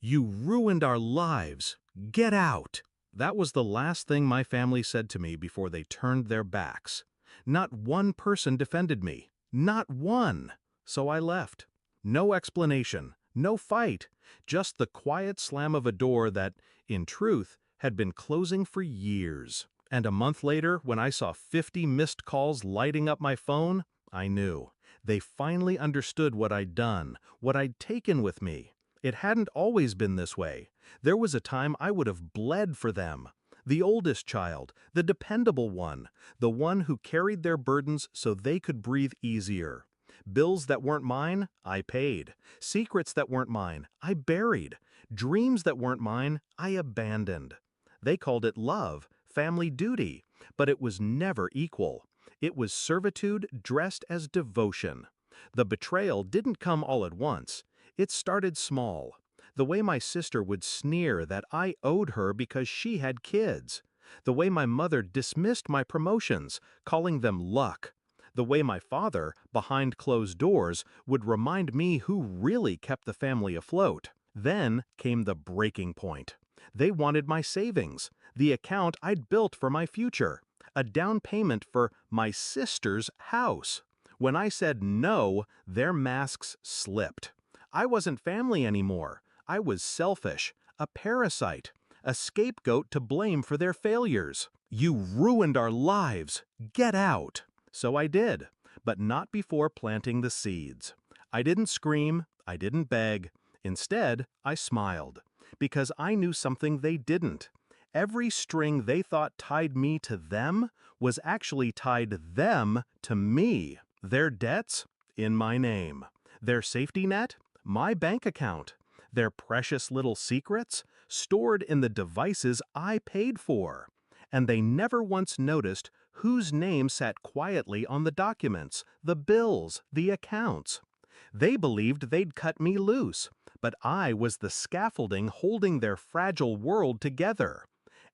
You ruined our lives. Get out. That was the last thing my family said to me before they turned their backs. Not one person defended me. Not one. So I left. No explanation, no fight, just the quiet slam of a door that, in truth, had been closing for years. And a month later, when I saw 50 missed calls lighting up my phone, I knew. They finally understood what I'd done, what I'd taken with me. It hadn't always been this way. There was a time I would have bled for them. The oldest child, the dependable one, the one who carried their burdens so they could breathe easier. Bills that weren't mine, I paid. Secrets that weren't mine, I buried. Dreams that weren't mine, I abandoned. They called it love, family duty, but it was never equal. It was servitude dressed as devotion. The betrayal didn't come all at once. It started small. The way my sister would sneer that I owed her because she had kids. The way my mother dismissed my promotions, calling them luck. The way my father, behind closed doors, would remind me who really kept the family afloat. Then came the breaking point. They wanted my savings, the account I'd built for my future, a down payment for my sister's house. When I said no, their masks slipped. I wasn't family anymore. I was selfish, a parasite, a scapegoat to blame for their failures. You ruined our lives. Get out. So I did, but not before planting the seeds. I didn't scream, I didn't beg. Instead, I smiled, because I knew something they didn't. Every string they thought tied me to them was actually tied them to me. Their debts? In my name. Their safety net? My bank account. Their precious little secrets? Stored in the devices I paid for. And they never once noticed whose name sat quietly on the documents, the bills, the accounts. They believed they'd cut me loose, but I was the scaffolding holding their fragile world together.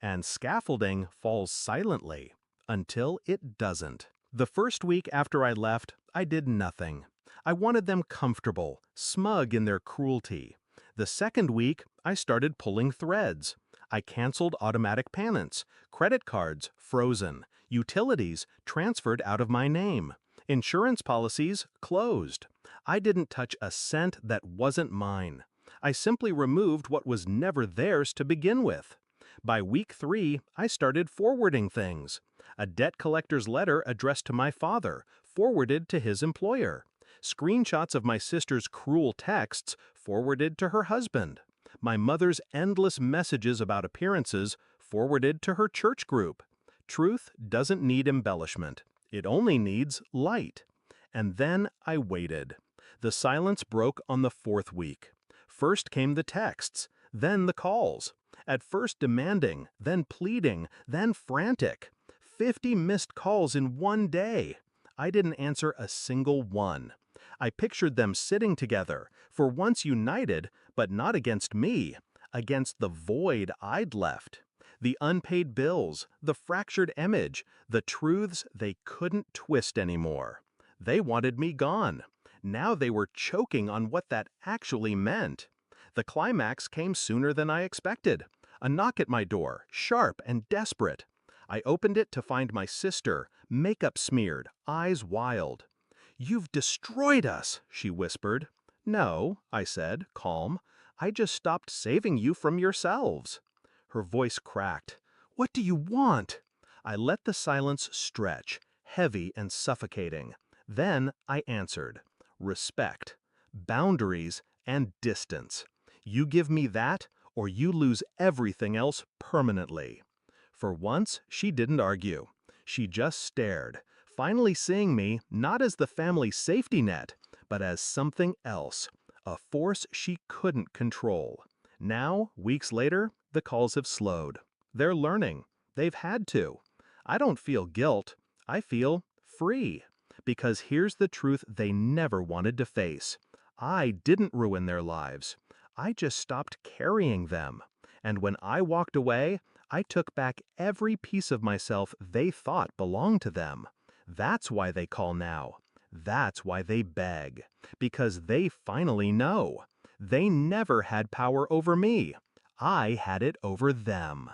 And scaffolding falls silently, until it doesn't. The first week after I left, I did nothing. I wanted them comfortable, smug in their cruelty. The second week, I started pulling threads. I canceled automatic payments, credit cards frozen, utilities transferred out of my name, insurance policies closed. I didn't touch a cent that wasn't mine. I simply removed what was never theirs to begin with. By week 3, I started forwarding things. A debt collector's letter addressed to my father, forwarded to his employer. Screenshots of my sister's cruel texts forwarded to her husband. My mother's endless messages about appearances forwarded to her church group. Truth doesn't need embellishment. It only needs light. And then I waited. The silence broke on the 4th week. First came the texts, then the calls. At first demanding, then pleading, then frantic. 50 missed calls in one day. I didn't answer a single one. I pictured them sitting together, for once united, but not against me, against the void I'd left. The unpaid bills, the fractured image, the truths they couldn't twist anymore. They wanted me gone. Now they were choking on what that actually meant. The climax came sooner than I expected. A knock at my door, sharp and desperate. I opened it to find my sister, makeup smeared, eyes wild. "You've destroyed us," she whispered. "No," I said, calm. "I just stopped saving you from yourselves." Her voice cracked. "What do you want?" I let the silence stretch, heavy and suffocating. Then I answered. Respect, boundaries, and distance. You give me that, or you lose everything else permanently. For once, she didn't argue. She just stared, finally seeing me not as the family's safety net, but as something else, a force she couldn't control. Now, weeks later, the calls have slowed. They're learning. They've had to. I don't feel guilt. I feel free. Because here's the truth they never wanted to face. I didn't ruin their lives. I just stopped carrying them. And when I walked away, I took back every piece of myself they thought belonged to them. That's why they call now. That's why they beg. Because they finally know. They never had power over me. I had it over them.